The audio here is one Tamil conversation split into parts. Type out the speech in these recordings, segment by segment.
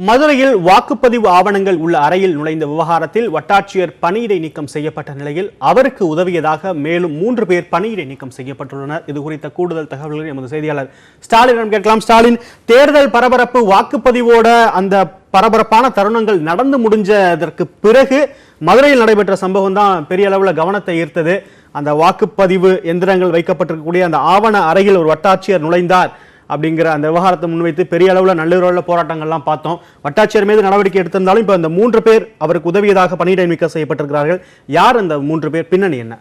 மதுரையில் வாக்குப்பதிவு ஆவணங்கள் உள்ள அறையில் நுழைந்த விவகாரத்தில் வட்டாட்சியர் பணியிடை நீக்கம் செய்யப்பட்ட நிலையில் அவருக்கு உதவியதாக மேலும் 3 பேர் பணியிடை நீக்கம் செய்யப்பட்டுள்ளனர். இது குறித்த கூடுதல் தகவல்கள் எமது செய்தியாளர் ஸ்டாலினிடம் கேட்கலாம். ஸ்டாலின், தேர்தல் பரபரப்பு வாக்குப்பதிவோட அந்த பரபரப்பான தருணங்கள் நடந்து முடிஞ்சதற்கு பிறகு மதுரையில் நடைபெற்ற சம்பவம் தான் பெரிய அளவில் கவனத்தை ஈர்த்தது. அந்த வாக்குப்பதிவு எந்திரங்கள் வைக்கப்பட்டிருக்கக்கூடிய அந்த ஆவண அறையில் ஒரு வட்டாட்சியர் நுழைந்தார் அப்படிங்கிற அந்த விவகாரத்தை முன்வைத்து பெரிய அளவில் நள்ளிரவுல போராட்டங்கள்லாம் பார்த்தோம். வட்டாட்சியர் மீது நடவடிக்கை எடுத்திருந்தாலும் இப்போ அந்த 3 பேர் அவருக்கு உதவியதாக பணியிடை நீக்கம் செய்யப்பட்டிருக்கிறார்கள். யார் அந்த 3 பேர், பின்னணி என்ன?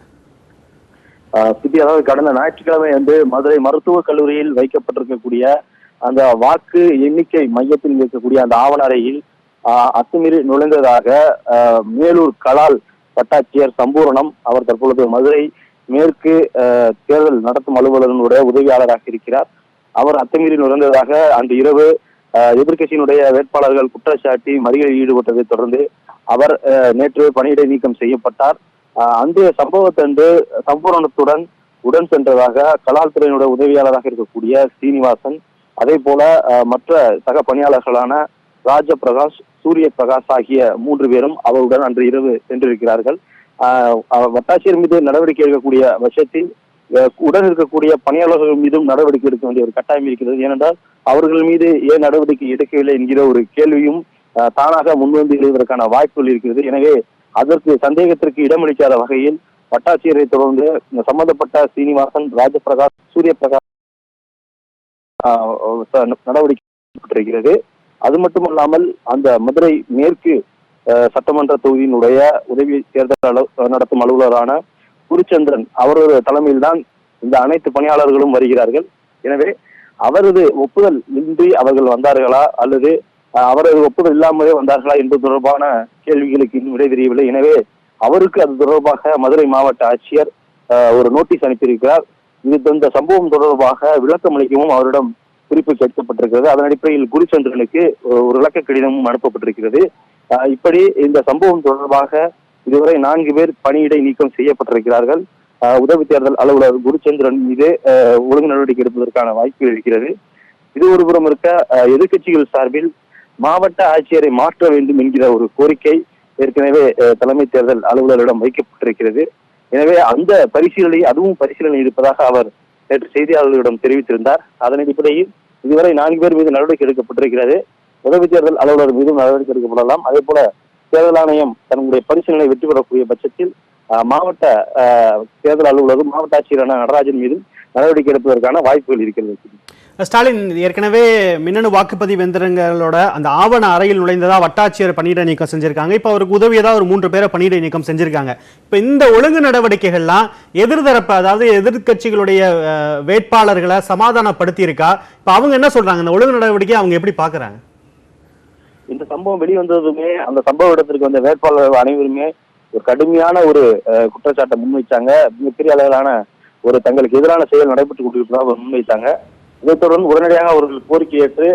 அதாவது கடந்த ஞாயிற்றுக்கிழமை மதுரை மருத்துவக் கல்லூரியில் வைக்கப்பட்டிருக்கக்கூடிய அந்த வாக்கு எண்ணிக்கை மையத்தில் இருக்கக்கூடிய அந்த ஆவண அறையில் அத்துமீறி நுழைந்ததாக மேலூர் கலால் வட்டாட்சியர் சம்பூரணம் அவர் தற்பொழுது மதுரை மேற்கு தேர்தல் நடத்தும் அலுவலர்களுடைய உதவியாளராக இருக்கிறார். அவர் அத்துமீறி நுழைந்ததாக அன்று இரவு எதிர்கட்சியினுடைய வேட்பாளர்கள் குற்றச்சாட்டி மறியலில் ஈடுபட்டதை தொடர்ந்து அவர் நேற்று பணியிடை நீக்கம் செய்யப்பட்டார். அந்த சம்பவத்தன்று சம்பூரணத்துடன் உடன் சென்றதாக கலால் துறையினுடைய உதவியாளராக இருக்கக்கூடிய சீனிவாசன், அதே போல மற்ற சக பணியாளர்களான ராஜபிரகாஷ், சூரிய பிரகாஷ் ஆகிய 3 பேரும் அவருடன் அன்று இரவு சென்றிருக்கிறார்கள். வட்டாட்சியர் மீது நடவடிக்கை எடுக்கக்கூடிய பட்சத்தில் உடன் இருக்கக்கூடிய பணியாளர்கள் மீதும் நடவடிக்கை எடுக்க வேண்டிய ஒரு கட்டாயம் இருக்கிறது. ஏனென்றால் அவர்கள் மீது ஏன் நடவடிக்கை எடுக்கவில்லை என்கிற ஒரு கேள்வியும் தானாக முன்வந்து எழுவதற்கான வாய்ப்புகள் இருக்கிறது. எனவே அதற்கு சந்தேகத்திற்கு இடமளிக்காத வகையில் வட்டாட்சியரை தொடர்ந்து சம்பந்தப்பட்ட சீனிவாசன், ராஜபிரகாஷ், சூரிய பிரகாஷ் நடவடிக்கை எடுக்கப்பட்டிருக்கிறது. அது மட்டுமல்லாமல் அந்த மதுரை மேற்கு சட்டமன்ற தொகுதியினுடைய உதவி தேர்தல் நடத்தும் அலுவலரான குருச்சந்திரன் அவரது தலைமையில் தான் இந்த அனைத்து பணியாளர்களும் வருகிறார்கள். எனவே அவரது ஒப்புதல் இன்றி அவர்கள் வந்தார்களா அல்லது அவரது ஒப்புதல் இல்லாமலே வந்தார்களா என்பது தொடர்பான கேள்விகளுக்கு இன்னும் விடை தெரியவில்லை. எனவே அவருக்கு அது தொடர்பாக மதுரை மாவட்ட ஆட்சியர் ஒரு நோட்டீஸ் அனுப்பியிருக்கிறார். இந்த சம்பவம் தொடர்பாக விளக்கம் அளிக்கவும் அவரிடம் குறிப்பு கேட்கப்பட்டிருக்கிறது. அதன் அடிப்படையில் குருச்சந்திரனுக்கு ஒரு விளக்க கடிதமும் அனுப்பப்பட்டிருக்கிறது. இப்படி இந்த சம்பவம் தொடர்பாக இதுவரை 4 பேர் பணியிடை நீக்கம் செய்யப்பட்டிருக்கிறார்கள். உதவி தேர்தல் அலுவலர் குருச்சந்திரன் மீது ஒழுங்கு நடவடிக்கை எடுப்பதற்கான வாய்ப்புகள் இருக்கிறது. இது ஒரு புறம் இருக்க, எதிர்கட்சிகள் சார்பில் மாவட்ட ஆட்சியரை மாற்ற வேண்டும் என்கிற ஒரு கோரிக்கை ஏற்கனவே தலைமை தேர்தல் அலுவலரிடம் வைக்கப்பட்டிருக்கிறது. எனவே அந்த அதுவும் பரிசீலனை இருப்பதாக அவர் நேற்று செய்தியாளர்களிடம் தெரிவித்திருந்தார். அதன் அடிப்படையில் இதுவரை 4 பேர் மீது நடவடிக்கை எடுக்கப்பட்டிருக்கிறது. உதவி தேர்தல் அலுவலர் மீதும் நடவடிக்கை எடுக்கப்படலாம். அதே போல தேர்தல் ஆணையம் தன்னுடைய பரிசீலனை வெற்றி பெறக்கூடிய பட்சத்தில் மாவட்ட தேர்தல் அலுவலரும் மாவட்ட ஆட்சியரான நடராஜன் மீதும் நடவடிக்கை எடுப்பதற்கான வாய்ப்புகள் இருக்கிறது. ஸ்டாலின், ஏற்கனவே மின்னணு வாக்குப்பதிவு எந்திரங்களோட அந்த ஆவண அறையில் நுழைந்ததா வட்டாட்சியர் பணியிடை நீக்கம் செஞ்சிருக்காங்க. இப்போ அவருக்கு உதவியதா ஒரு 3 பேரை பணியிடை நீக்கம் செஞ்சிருக்காங்க. இப்போ இந்த ஒழுங்கு நடவடிக்கைகள்லாம் எதிர்தரப்பு, அதாவது எதிர்கட்சிகளுடைய வேட்பாளர்களை சமாதானப்படுத்தி இருக்கா? இப்போ அவங்க என்ன சொல்றாங்க? இந்த ஒழுங்கு நடவடிக்கை அவங்க எப்படி பாக்குறாங்க? இந்த சம்பவம் வெளிவந்ததுமே அந்த சம்பவ இடத்திற்கு வந்த வேட்பாளர்கள் அனைவருமே ஒரு கடுமையான ஒரு குற்றச்சாட்டை முன்வைச்சாங்க. மிகப்பெரிய அளவிலான ஒரு தங்களுக்கு எதிரான செயல் நடைபெற்றுக் கொண்டிருப்பதாக முன்வைத்தாங்க. இதைத் தொடர்ந்து உடனடியாக அவர்கள் கோரிக்கை ஏற்று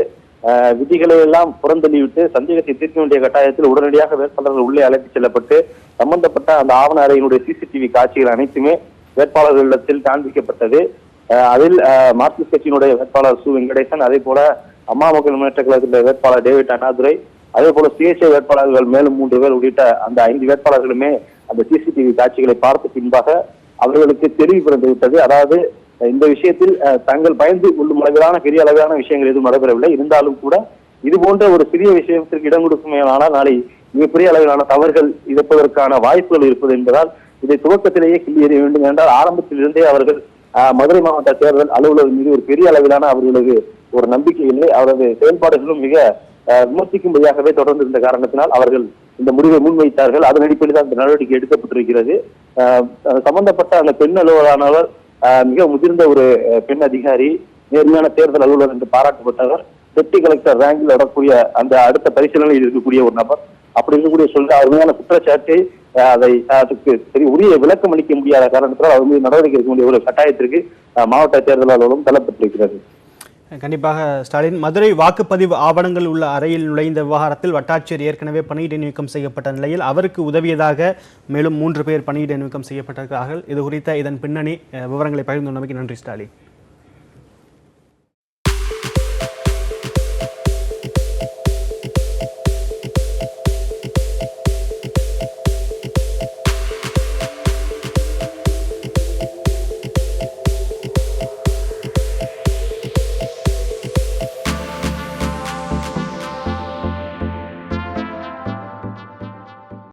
விதிகளை எல்லாம் புறந்தள்ளிவிட்டு சந்தேகத்தை தீர்க்க வேண்டிய கட்டாயத்தில் உடனடியாக வேட்பாளர்கள் உள்ளே அழைத்துச் செல்லப்பட்டு சம்பந்தப்பட்ட அந்த ஆவண அறையினுடைய சிசிடிவி காட்சிகள் அனைத்துமே வேட்பாளர்களிடத்தில் காண்பிக்கப்பட்டது. அதில் மார்க்சிஸ்ட் கட்சியினுடைய வேட்பாளர் சு வெங்கடேசன், அதே போல அம்மா மக்கள் முன்னேற்ற கழகத்தினுடைய வேட்பாளர் டேவிட் அண்ணாதுரை, அதே போல சுயேட்சை வேட்பாளர்கள் மேலும் 3 பேர் உள்ளிட்ட அந்த 5 வேட்பாளர்களுமே அந்த சிசிடிவி காட்சிகளை பார்த்த பின்பாக அவர்களுக்கு தெளிவு பிறந்து விட்டது. அதாவது இந்த விஷயத்தில் தாங்கள் பயந்து கொள்ளும் அளவிலான பெரிய அளவிலான விஷயங்கள் எதுவும் நடைபெறவில்லை. இருந்தாலும் கூட இது போன்ற ஒரு சிறிய விஷயத்திற்கு இடம் கொடுக்குமேயானால் நாளை மிகப்பெரிய அளவிலான தவறுகள் இழப்பதற்கான வாய்ப்புகள் இருப்பது என்பதால் இதை துவக்கத்திலேயே கிள்ளி எறிய வேண்டும் என்றால் ஆரம்பத்தில் இருந்தே அவர்கள் மதுரை மாவட்ட தேர்தல் அலுவலர் மீது ஒரு பெரிய அளவிலான அவர்களுக்கு ஒரு நம்பிக்கை இல்லை. அவரது செயல்பாடுகளும் மிக விமர்சிக்கும்படியாகவே தொடர்ந்து இருந்த காரணத்தினால் அவர்கள் இந்த முடிவை முன்வைத்தார்கள். அதன் அடிப்படையில் தான் இந்த நடவடிக்கை எடுக்கப்பட்டிருக்கிறது. சம்பந்தப்பட்ட அந்த பெண் அலுவலரானவர் மிக முதிர்ந்த ஒரு பெண் அதிகாரி, நேர்மையான தேர்தல் அலுவலர் என்று பாராட்டப்பட்டவர், டெப்டி கலெக்டர் ரேங்கில் வரக்கூடிய அந்த அடுத்த பரிசீலனையில் இருக்கக்கூடிய ஒரு நபர். அப்படி இருக்கக்கூடிய சொல்ற அருமையான குற்றச்சாட்டை அதுக்கு உரிய விளக்கம் அளிக்க முடியாத காரணத்தினால் அவர் மீது நடவடிக்கை எடுக்க வேண்டிய ஒரு கட்டாயத்திற்கு மாவட்ட தேர்தல் அலுவலகம் தள்ளப்பட்டிருக்கிறது. கண்டிப்பாக ஸ்டாலின், மதுரை வாக்குப்பதிவு ஆவணங்கள் உள்ள அறையில் நுழைந்த விவகாரத்தில் வட்டாட்சியர் ஏற்கனவே பணியிடை நீக்கம் செய்யப்பட்ட நிலையில் அவருக்கு உதவியதாக மேலும் 3 பேர் பணியிடை நீக்கம் செய்யப்பட்டிருக்கிறார்கள். இது குறித்த இதன் பின்னணி விவரங்களை பகிர்ந்து கொண்டமைக்கு நன்றி ஸ்டாலின்.